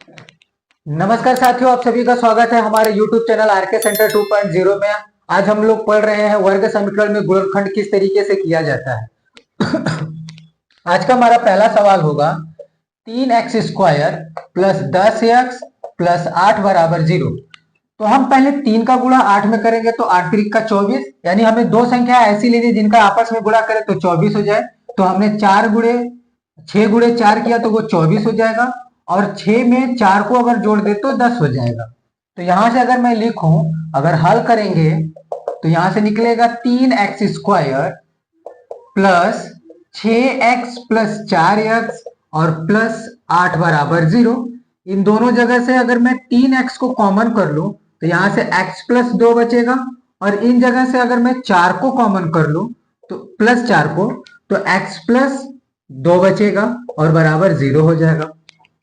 नमस्कार साथियों, आप सभी का स्वागत है हमारे YouTube चैनल आरके सेंटर 2.0 में। आज हम लोग पढ़ रहे हैं वर्ग समीकरण में गुणनखंड किस तरीके से किया जाता है। आज का हमारा पहला सवाल होगा 3x² प्लस 10x प्लस 8 बराबर 0। तो हम पहले 3 का गुणा 8 में करेंगे तो 8 3 का 24, यानी हमें दो संख्या ऐसी लेनी जिनका आपस में गुणा करें तो 24 हो जाए। तो हमने 6 गुणे 4 किया तो वो 24 हो जाएगा, और 6 में 4 को अगर जोड़ दे तो 10 हो जाएगा। तो यहां से अगर मैं लिखूं, अगर हल करेंगे तो यहां से निकलेगा 3x² plus 6x plus 4x और प्लस 8 बराबर 0। इन दोनों जगह से अगर मैं 3x को कॉमन कर लूं तो यहां से x प्लस 2 बचेगा, और इन जगह से अगर मैं 4 को कॉमन कर लूं तो प्लस 4 को, तो x प्लस 2 बचेगा और बराबर 0 हो जाएगा।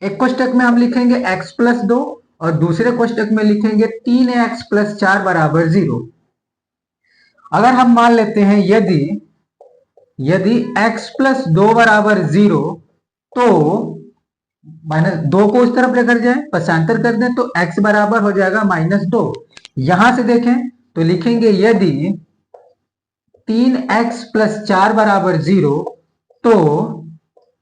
एक कोष्टक में हम लिखेंगे x प्लस 2 और दूसरे कोष्टक में लिखेंगे 3x प्लस 4 बराबर 0। अगर हम मान लेते हैं यदि यदि x प्लस 2 बराबर 0, तो -2 को उस तरफ लेकर जाए, पक्षांतर कर दें तो x बराबर हो जाएगा -2। यहां से देखें तो लिखेंगे यदि 3x प्लस 4 बराबर 0, तो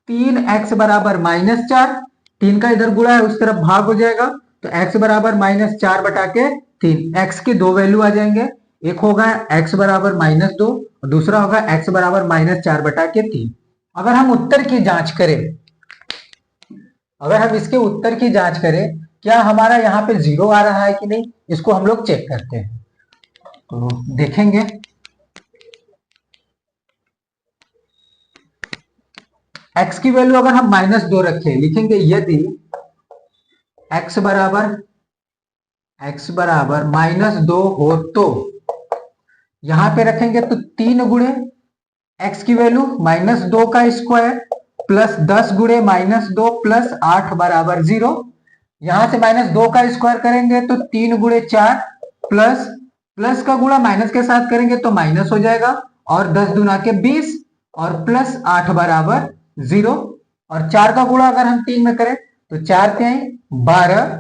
3x बराबर -4, 3 का इधर गुणा है उस तरफ भाग हो जाएगा, तो x बराबर -4 बटा के 3। x के दो वैल्यू आ जाएंगे, एक होगा x बराबर -2 और दूसरा होगा x बराबर -4 बटा के 3। अगर हम उत्तर की जांच करें, अगर हम इसके उत्तर की जांच करें, क्या हमारा यहाँ पे 0 आ रहा है कि नहीं, इसको हम लोग चेक करते हैं। तो देखेंगे x की वैल्यू अगर हम -2 रखें, लिखेंगे यदि x बराबर -2 हो तो यहां पे रखेंगे तो 3 गुणे x की वैल्यू -2 का स्क्वायर प्लस 10 गुणे -2 प्लस 8 बराबर 0। यहां से -2 का स्क्वायर करेंगे तो 3 गुणे 4 प्लस प्लस का गुणा माइनस के साथ करेंगे तो माइनस हो जाएगा, और 10 दूना के 20 और प्लस 8 बराबर 0। और 4 का गुणा अगर हम 3 में करें तो 4 3 12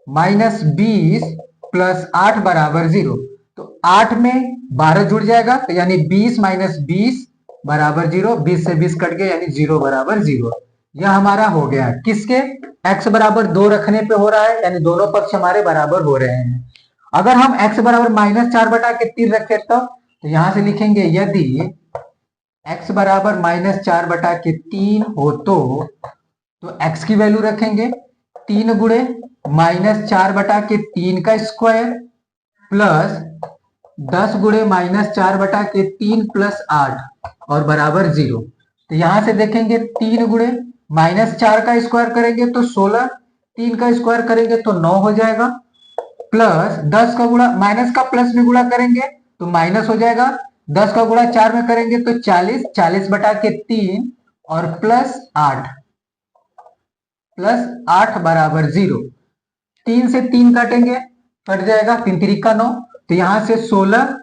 -20 प्लस 8 बराबर 0। तो 8 में 12 जुड़ जाएगा तो यानी 20 - 20 बराबर 0। 20 से 20 कट गए यानी 0 बराबर 0। यह हमारा हो गया किसके, x बराबर 2 रखने पे हो रहा है, यानी दोनों पक्ष हमारे बराबर हो रहे हैं। अगर हम x बराबर -4 बटा के 3 रखे तो यहां से लिखेंगे यदि x बराबर -4 बटा के 3 हो तो x की वैल्यू रखेंगे 3 गुणे -4 बटा के 3 का स्क्वायर प्लस 10 गुणे -4 बटा के 3 प्लस 8 और बराबर 0। तो यहां से देखेंगे 3 गुणे -4 का स्क्वायर करेंगे तो 16, 3 का स्क्वायर करेंगे तो 9 हो जाएगा, प्लस 10 का गुणा माइनस का प्लस में गुणा करेंगे तो माइनस हो जाएगा, 10 का गुणा 4 में करेंगे तो 40, 40 बटा के 3 और प्लस 8 बराबर 0। 3 से 3 काटेंगे, कट जाएगा, 3 3 का 9। तो यहां से 16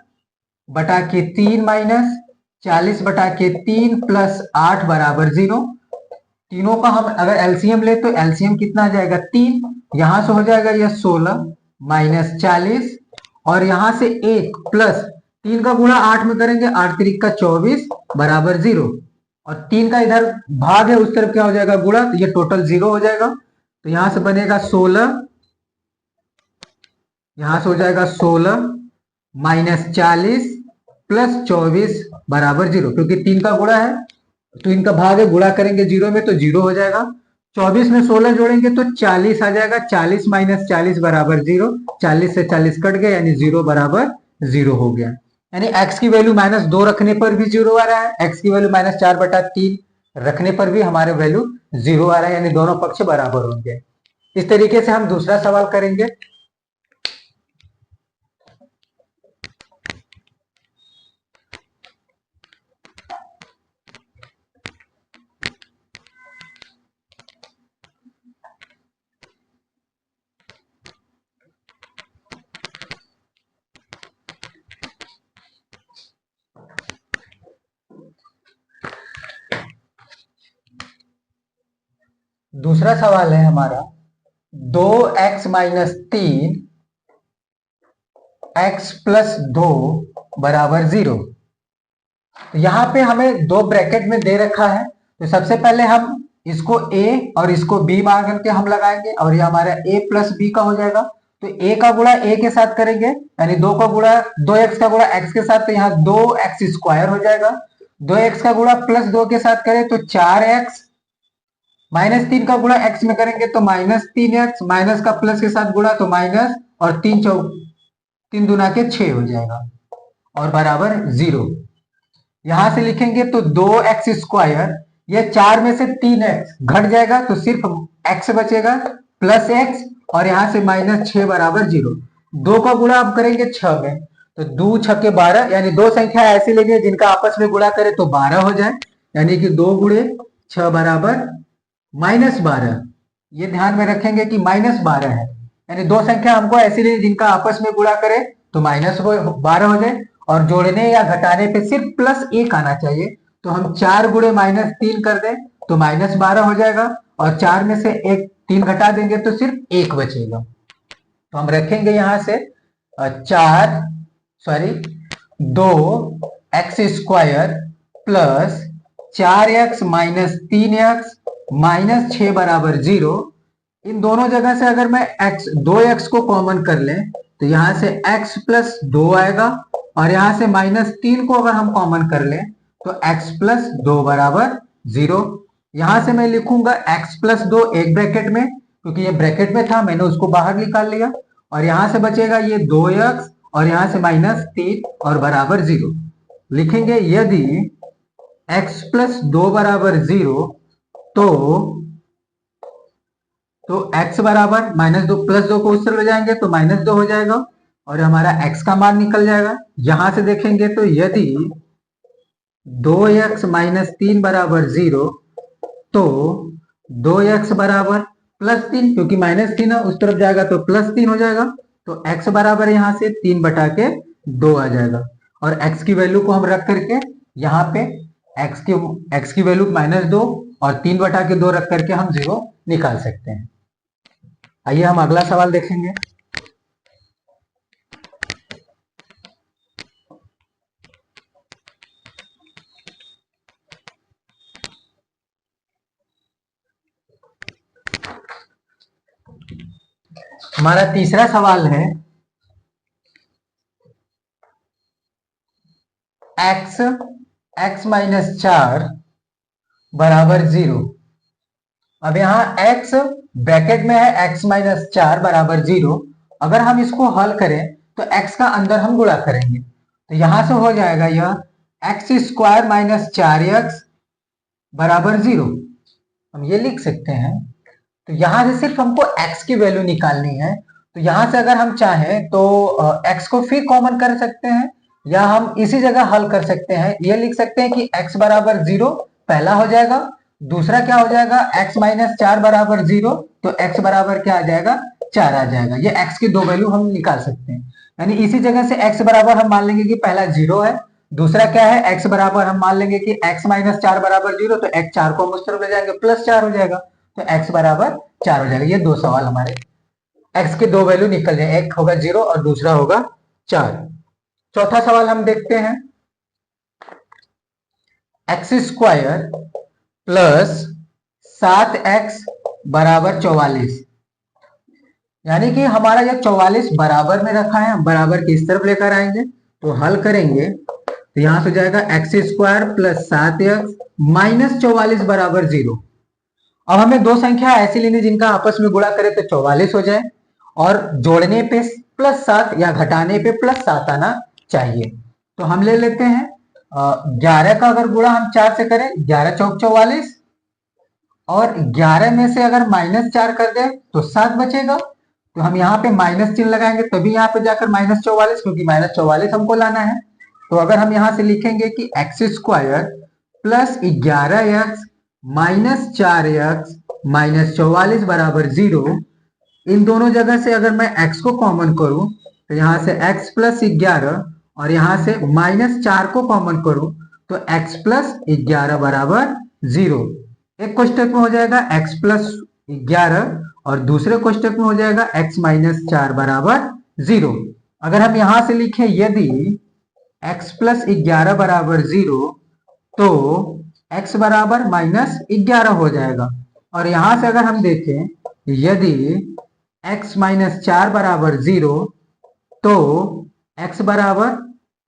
बटा के 3 माइनस 40 बटा के 3 प्लस 8 बराबर 0। तीनों का हम अगर एलसीएम ले तो एलसीएम कितना आ जाएगा 3। यहां से हो जाएगा यह 16 माइनस 40, और यहां से 1 प्लस 3 का गुणा 8 में करेंगे, 8 3 का 24 बराबर 0। और 3 का इधर भाग है उस तरफ क्या हो जाएगा गुणा, तो ये टोटल 0 हो जाएगा। तो यहां से बनेगा 16, यहां से हो जाएगा 16 माइनस 40 प्लस 24 बराबर 0, क्योंकि 3 का गुणा है तो इनका भाग है, गुणा करेंगे 0 में तो 0 हो जाएगा। 24 में 16 जोड़ेंगे तो 40 आ जाएगा, 40 माइनस 40 बराबर 0। 40 से 40 कट गए यानी 0 बराबर 0 हो गया। यानी x की वैल्यू -2 रखने पर भी 0 आ रहा है, x की वैल्यू -4 बटा 3 रखने पर भी हमारे वैल्यू 0 आ रहा है, यानी दोनों पक्ष बराबर होंगे। इस तरीके से हम दूसरा सवाल करेंगे। दूसरा सवाल है हमारा 2x-3 x+2 बराबर 0। तो यहां पे हमें दो ब्रैकेट में दे रखा है, तो सबसे पहले हम इसको a और इसको b मान के हम लगाएंगे और ये हमारा a प्लस बी का हो जाएगा। तो a का गुणा a के साथ करेंगे यानी 2x का गुणा x के साथ, तो यहाँ 2x² हो जाएगा। 2x का गुणा प्लस 2 के साथ करें तो 4x, -3 का गुणा x में करेंगे तो -3x, माइनस का प्लस के साथ गुणा तो माइनस, और 3 दूना के 6 हो जाएगा और बराबर 0। यहां से लिखेंगे तो 2x², ये 4 में से 3x घट जाएगा तो सिर्फ x बचेगा प्लस x, और यहां से -6 बराबर 0। 2 का गुणा आप करेंगे 6 में तो 2 6 के 12, यानी दो संख्या ऐसी लेंगे जिनका आपस में गुणा करें तो 12 हो जाए, यानी कि 2 गुणे 6 बराबर -12। ये ध्यान में रखेंगे कि -12 है, यानी दो संख्या हमको ऐसी लेनी जिनका आपस में गुणा करें तो -12 हो जाए, और जोड़ने या घटाने पे सिर्फ +1 आना चाहिए। तो हम 4 गुणे -3 कर दें तो -12 हो जाएगा, और 4 में से 3 घटा देंगे तो सिर्फ 1 बचेगा। तो हम रखेंगे यहां से 2x² प्लस 4x -3x -6 बराबर 0। इन दोनों जगह से अगर मैं 2x को कॉमन कर लें तो यहां से x+2 आएगा, और यहां से -3 को अगर हम कॉमन कर लें तो x+2 बराबर 0। यहां से मैं लिखूंगा x+2 एक ब्रैकेट में, क्योंकि ये ब्रैकेट में था मैंने उसको बाहर निकाल लिया, और यहां से बचेगा ये 2x, और यहां से -3 और बराबर 0। लिखेंगे यदि x+2 बराबर 0 तो x बराबर -2 +2 को उस तरफ ले जाएंगे तो -2 हो जाएगा, और हमारा x का मान निकल जाएगा। यहां से देखेंगे तो यदि 2x -3 बराबर 0 तो 2x बराबर +3, क्योंकि -3 है उस तरफ जाएगा तो +3 हो जाएगा, तो x बराबर यहां से 3/2 आ जाएगा। और x की वैल्यू को हम रख करके यहाँ पे x की वैल्यू -2 और 3/2 रख करके हम 0 निकाल सकते हैं। आइए हम अगला सवाल देखेंगे। हमारा तीसरा सवाल है x−4 बराबर 0। अब यहाँ x ब्रैकेट में है x−4 बराबर 0। अगर हम इसको हल करें तो x का अंदर हम गुणा करेंगे, तो यहां से हो जाएगा यह x² -4x बराबर 0। हम ये लिख सकते हैं। तो यहां से सिर्फ हमको x की वैल्यू निकालनी है, तो यहां से अगर हम चाहें तो x को फिर कॉमन कर सकते हैं, या हम इसी जगह हल कर सकते हैं। ये लिख सकते हैं कि x बराबर 0 पहला हो जाएगा, दूसरा क्या हो जाएगा x−4 बराबर 0, तो x बराबर क्या आ जाएगा 4 आ जाएगा। ये x की दो वैल्यू हम निकाल सकते हैं, यानी इसी जगह से x बराबर हम मान लेंगे कि पहला 0 है, दूसरा क्या है x बराबर हम मान लेंगे कि x−4 बराबर 0, तो x 4 को हम उस तरफ ले जाएंगे +4 हो जाएगा, तो x बराबर 4 हो जाएगा। ये दो सवाल हमारे x के दो वैल्यू निकल जाए, एक होगा 0 और दूसरा होगा 4। चौथा सवाल हम देखते हैं x² प्लस 7x बराबर 44, यानी कि हमारा यह 44 बराबर में रखा है, हम बराबर की इस तरफ लेकर आएंगे तो हल करेंगे तो यहां से जाएगा x² प्लस 7x -44 बराबर 0। अब हमें दो संख्या ऐसी लेनी जिनका आपस में गुणा करें तो 44 हो जाए, और जोड़ने पे +7 या घटाने पे +7 आना चाहिए। तो हम ले लेते हैं 11 का अगर गुणा हम 4 से करें 11 चौक 44, और 11 में से अगर -4 कर दें तो 7 बचेगा, तो हम यहाँ पे माइनस चिन्ह लगाएंगे तभी यहाँ पे जाकर -44, क्योंकि -44 हमको लाना है। तो अगर हम यहाँ से लिखेंगे कि x² प्लस 11x -4x -44 बराबर 0, इन दोनों जगह से अगर मैं x को कॉमन करूं तो यहां से x प्लस 11, और यहां से -4 को कॉमन करूं तो x प्लस 11 बराबर 0। एक क्वेश्चन में हो जाएगा x प्लस 11 और दूसरे कोष्टक में हो जाएगा x माइनस 4 बराबर 0। अगर हम यहां से लिखें यदि x प्लस 11 बराबर 0 तो x बराबर माइनस 11 हो जाएगा। और यहां से अगर हम देखें यदि x माइनस 4 बराबर 0 तो x बराबर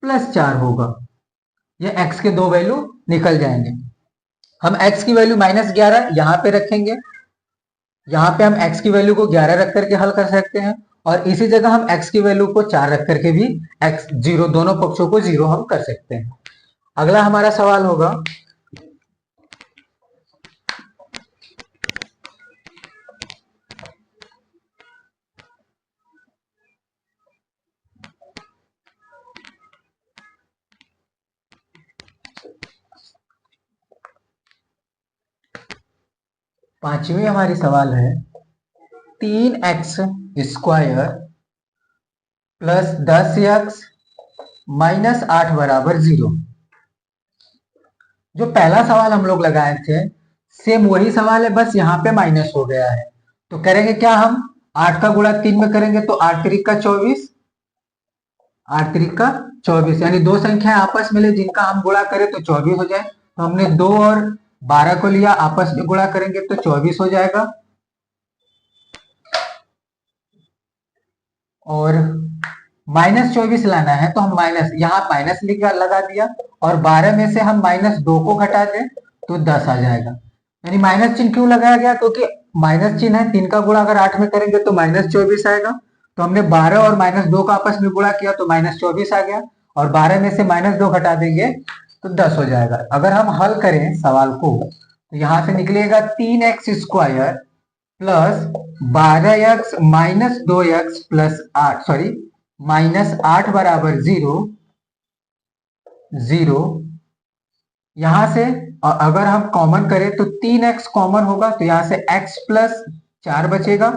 प्लस 4 होगा। ये x के दो वैल्यू निकल जाएंगे। हम x की वैल्यू माइनस 11 यहां पे रखेंगे, यहां पे हम x की वैल्यू को 11 रख करके हल कर सकते हैं और इसी जगह हम x की वैल्यू को 4 रख करके भी x 0 दोनों पक्षों को 0 हम कर सकते हैं। अगला हमारा सवाल होगा 5वीं हमारी सवाल है 3x square plus 10x minus 8 बराबर 0। जो पहला सवाल हम लोग लगाए थे सेम वही सवाल है, बस यहाँ पे माइनस हो गया है। तो करेंगे क्या, हम 8 का गुणा 3 में करेंगे तो 8 3 का 24, 8 3 का 24 यानी दो संख्याएं आपस में ले जिनका हम गुणा करें तो 24 हो जाए। तो हमने 2 और 12 को लिया, आपस में गुणा करेंगे तो 24 हो जाएगा। और माइनस 24 लाना है तो हम माइनस यहाँ माइनस लगा दिया और 12 में से हम माइनस 2 को घटा दें तो 10 आ जाएगा। यानी माइनस चिन्ह क्यों लगाया गया, क्योंकि माइनस चिन्ह है, 3 का गुणा अगर 8 में करेंगे तो माइनस 24 आएगा। तो हमने 12 और माइनस 2 का आपस में गुणा किया तो माइनस 24 आ गया और 12 में से माइनस 2 घटा देंगे तो 10 हो जाएगा। अगर हम हल करें सवाल को तो यहां से निकलेगा 3x square plus 12x minus 2x plus 8 sorry minus 8 बराबर 0 0। यहां से अगर हम कॉमन करें तो 3x कॉमन होगा तो यहां से x प्लस 4 बचेगा।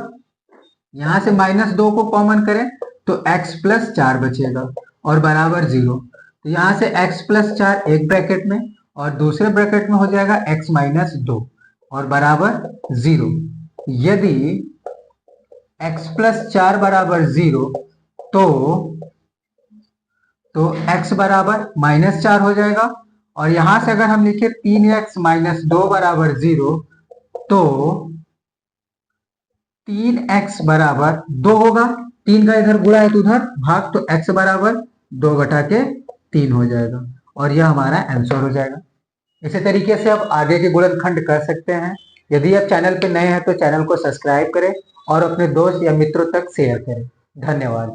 यहां से माइनस 2 को कॉमन करें तो x प्लस 4 बचेगा और बराबर 0। तो यहां से x प्लस 4 एक ब्रैकेट में और दूसरे ब्रैकेट में हो जाएगा x माइनस 2 और बराबर 0। यदि x प्लस 4 बराबर 0 तो x बराबर माइनस 4 हो जाएगा। और यहां से अगर हम लिखे 3x माइनस 2 बराबर 0 तो 3x बराबर 2 होगा। 3 का इधर गुणा है तो उधर भाग, तो x बराबर 2 घटा के 3 हो जाएगा और यह हमारा आंसर हो जाएगा। इसी तरीके से आप आगे के गुणनखंड कर सकते हैं। यदि आप चैनल पर नए हैं तो चैनल को सब्सक्राइब करें और अपने दोस्त या मित्रों तक शेयर करें। धन्यवाद।